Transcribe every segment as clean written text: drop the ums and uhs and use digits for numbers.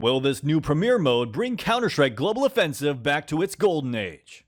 Will this new Premier mode bring Counter-Strike Global Offensive back to its golden age?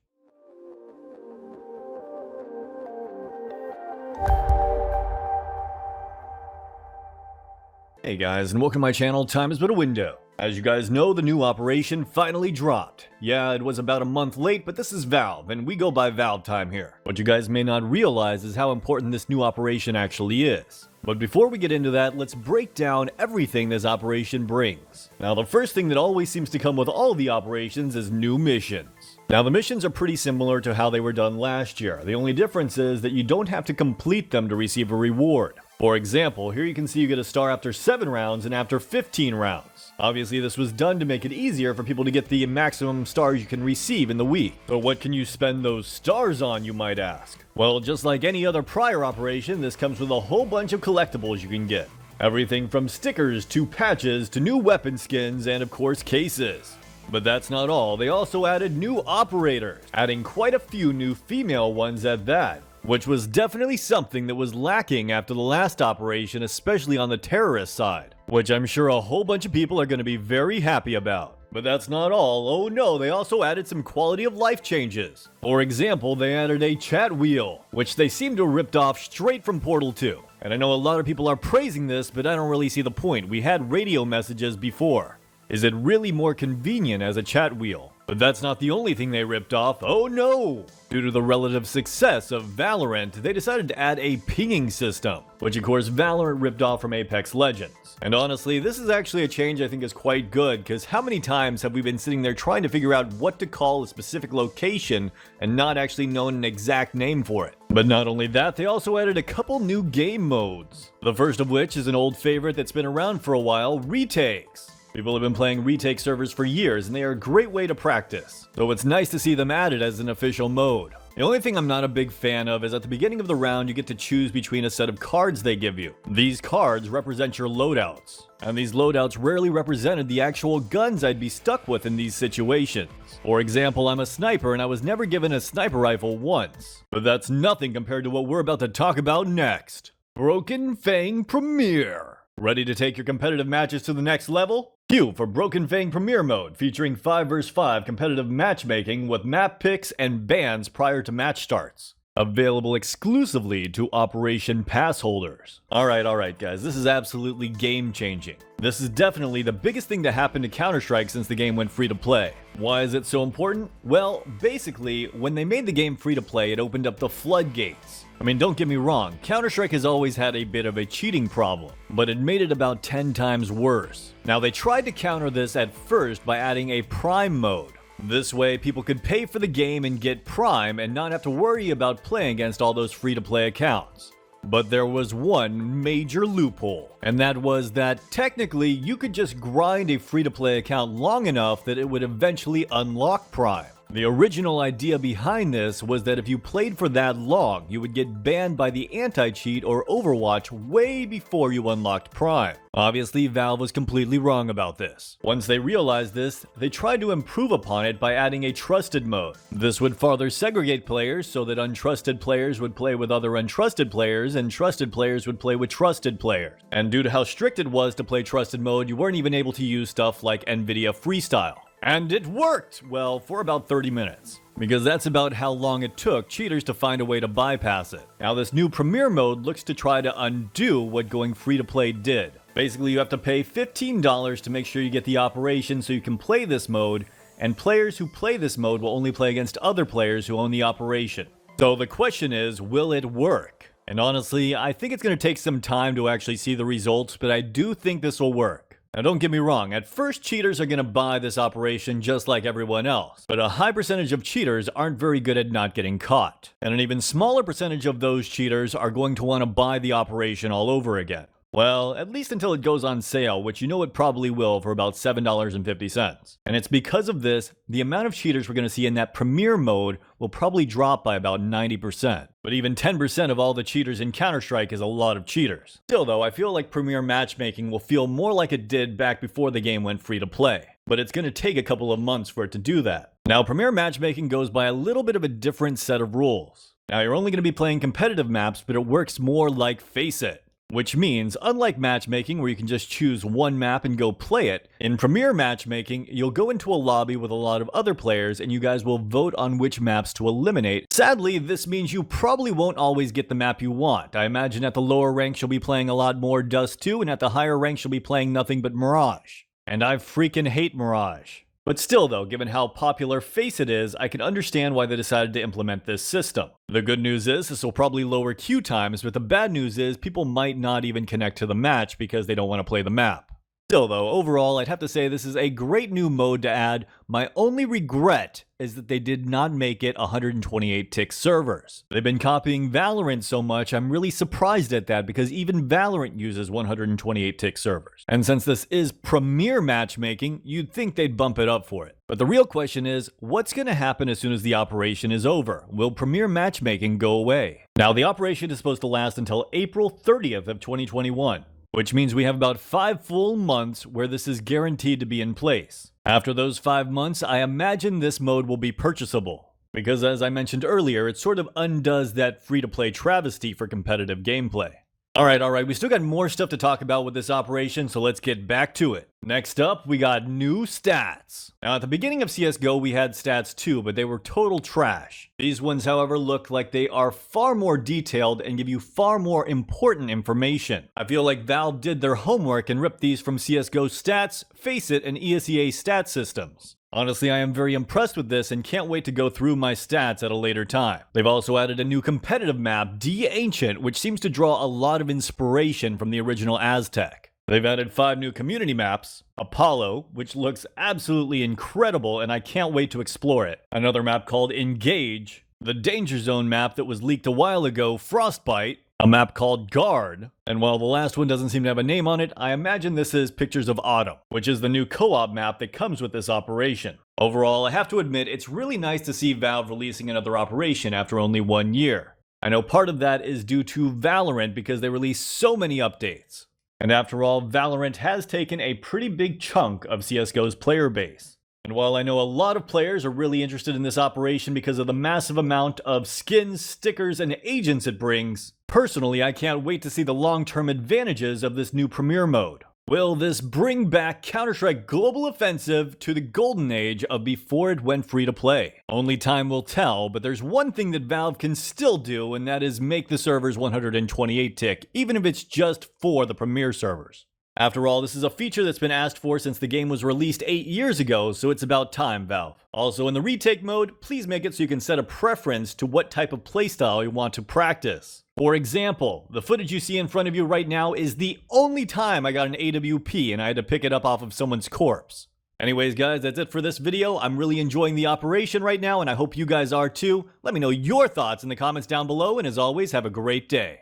Hey guys, and welcome to my channel, Time Is But a Window. As you guys know, the new operation finally dropped. Yeah, it was about a month late, but this is Valve, and we go by Valve time here. What you guys may not realize is how important this new operation actually is. But before we get into that, let's break down everything this operation brings. Now, the first thing that always seems to come with all the operations is new missions. Now, the missions are pretty similar to how they were done last year. The only difference is that you don't have to complete them to receive a reward. For example, here you can see you get a star after 7 rounds and after 15 rounds. Obviously, this was done to make it easier for people to get the maximum stars you can receive in the week. But what can you spend those stars on, you might ask? Well, just like any other prior operation, this comes with a whole bunch of collectibles you can get. Everything from stickers to patches to new weapon skins and of course cases. But that's not all, they also added new operators, adding quite a few new female ones at that. Which was definitely something that was lacking after the last operation, especially on the terrorist side. Which I'm sure a whole bunch of people are going to be very happy about. But that's not all. Oh no, they also added some quality of life changes. For example, they added a chat wheel, which they seem to have ripped off straight from Portal 2. And I know a lot of people are praising this, but I don't really see the point. We had radio messages before. Is it really more convenient as a chat wheel? But that's not the only thing they ripped off. Oh no! Due to the relative success of Valorant, they decided to add a pinging system, which of course Valorant ripped off from Apex Legends. And honestly, this is actually a change I think is quite good, because how many times have we been sitting there trying to figure out what to call a specific location and not actually known an exact name for it? But not only that, they also added a couple new game modes. The first of which is an old favorite that's been around for a while, Retakes. People have been playing retake servers for years, and they are a great way to practice. So it's nice to see them added as an official mode. The only thing I'm not a big fan of is at the beginning of the round you get to choose between a set of cards they give you. These cards represent your loadouts, and these loadouts rarely represented the actual guns I'd be stuck with in these situations. For example, I'm a sniper and I was never given a sniper rifle once. But that's nothing compared to what we're about to talk about next. Broken Fang Premier. Ready to take your competitive matches to the next level? Queue for Broken Fang Premier Mode, featuring 5 vs 5 competitive matchmaking with map picks and bans prior to match starts. Available exclusively to Operation Pass holders. Alright guys, this is absolutely game changing. This is definitely the biggest thing to happen to Counter-Strike since the game went free to play. Why is it so important? Well, basically, when they made the game free to play, it opened up the floodgates. I mean, don't get me wrong, Counter-Strike has always had a bit of a cheating problem, but it made it about 10 times worse. Now, they tried to counter this at first by adding a Prime mode. This way, people could pay for the game and get Prime and not have to worry about playing against all those free-to-play accounts. But there was one major loophole, and that was that technically you could just grind a free-to-play account long enough that it would eventually unlock Prime. The original idea behind this was that if you played for that long, you would get banned by the anti-cheat or Overwatch way before you unlocked Prime. Obviously, Valve was completely wrong about this. Once they realized this, they tried to improve upon it by adding a trusted mode. This would further segregate players so that untrusted players would play with other untrusted players and trusted players would play with trusted players. And due to how strict it was to play trusted mode, you weren't even able to use stuff like NVIDIA Freestyle. And it worked! Well, for about 30 minutes. Because that's about how long it took cheaters to find a way to bypass it. Now this new Premier mode looks to try to undo what going free to play did. Basically you have to pay $15 to make sure you get the operation so you can play this mode, and players who play this mode will only play against other players who own the operation. So the question is, will it work? And honestly, I think it's going to take some time to actually see the results, but I do think this will work. Now don't get me wrong, at first cheaters are going to buy this operation just like everyone else, but a high percentage of cheaters aren't very good at not getting caught, and an even smaller percentage of those cheaters are going to want to buy the operation all over again. Well, at least until it goes on sale, which you know it probably will for about $7.50. And it's because of this, the amount of cheaters we're going to see in that Premier mode will probably drop by about 90%. But even 10% of all the cheaters in Counter-Strike is a lot of cheaters. Still though, I feel like Premier matchmaking will feel more like it did back before the game went free to play. But it's going to take a couple of months for it to do that. Now, Premier matchmaking goes by a little bit of a different set of rules. Now, you're only going to be playing competitive maps, but it works more like Face It. Which means, unlike matchmaking where you can just choose one map and go play it, in Premier matchmaking, you'll go into a lobby with a lot of other players and you guys will vote on which maps to eliminate. Sadly, this means you probably won't always get the map you want. I imagine at the lower ranks you'll be playing a lot more Dust 2, and at the higher ranks you'll be playing nothing but Mirage. And I freaking hate Mirage. But still though, given how popular FACEIT is, I can understand why they decided to implement this system. The good news is this will probably lower queue times, but the bad news is people might not even connect to the match because they don't want to play the map. Still though, overall, I'd have to say this is a great new mode to add. My only regret is that they did not make it 128 tick servers. They've been copying Valorant so much, I'm really surprised at that because even Valorant uses 128 tick servers. And since this is Premier matchmaking, you'd think they'd bump it up for it. But the real question is, what's going to happen as soon as the operation is over? Will Premier matchmaking go away? Now, the operation is supposed to last until April 30th of 2021. Which means we have about 5 full months where this is guaranteed to be in place. After those 5 months, I imagine this mode will be purchasable. Because as I mentioned earlier, it sort of undoes that free-to-play travesty for competitive gameplay. Alright, we still got more stuff to talk about with this operation, so let's get back to it. Next up, we got new stats. Now, at the beginning of CSGO, we had stats too, but they were total trash. These ones, however, look like they are far more detailed and give you far more important information. I feel like Valve did their homework and ripped these from CSGO stats, FACEIT, and ESEA stat systems. Honestly, I am very impressed with this and can't wait to go through my stats at a later time. They've also added a new competitive map, D-Ancient, which seems to draw a lot of inspiration from the original Aztec. They've added 5 new community maps, Apollo, which looks absolutely incredible and I can't wait to explore it. Another map called Engage, the Danger Zone map that was leaked a while ago, Frostbite, a map called Guard, and while the last one doesn't seem to have a name on it, I imagine this is Pictures of Autumn, which is the new co-op map that comes with this operation. Overall, I have to admit, it's really nice to see Valve releasing another operation after only 1 year. I know part of that is due to Valorant because they released so many updates. And after all, Valorant has taken a pretty big chunk of CSGO's player base. And while I know a lot of players are really interested in this operation because of the massive amount of skins, stickers, and agents it brings, personally I can't wait to see the long-term advantages of this new Premier mode. Will this bring back Counter-Strike Global Offensive to the golden age of before it went free to play? Only time will tell, but there's one thing that Valve can still do, and that is make the servers 128 tick, even if it's just for the Premier servers. After all, this is a feature that's been asked for since the game was released 8 years ago, so it's about time, Valve. Also, in the retake mode, please make it so you can set a preference to what type of playstyle you want to practice. For example, the footage you see in front of you right now is the only time I got an AWP and I had to pick it up off of someone's corpse. Anyways guys, that's it for this video. I'm really enjoying the operation right now and I hope you guys are too. Let me know your thoughts in the comments down below, and as always, have a great day.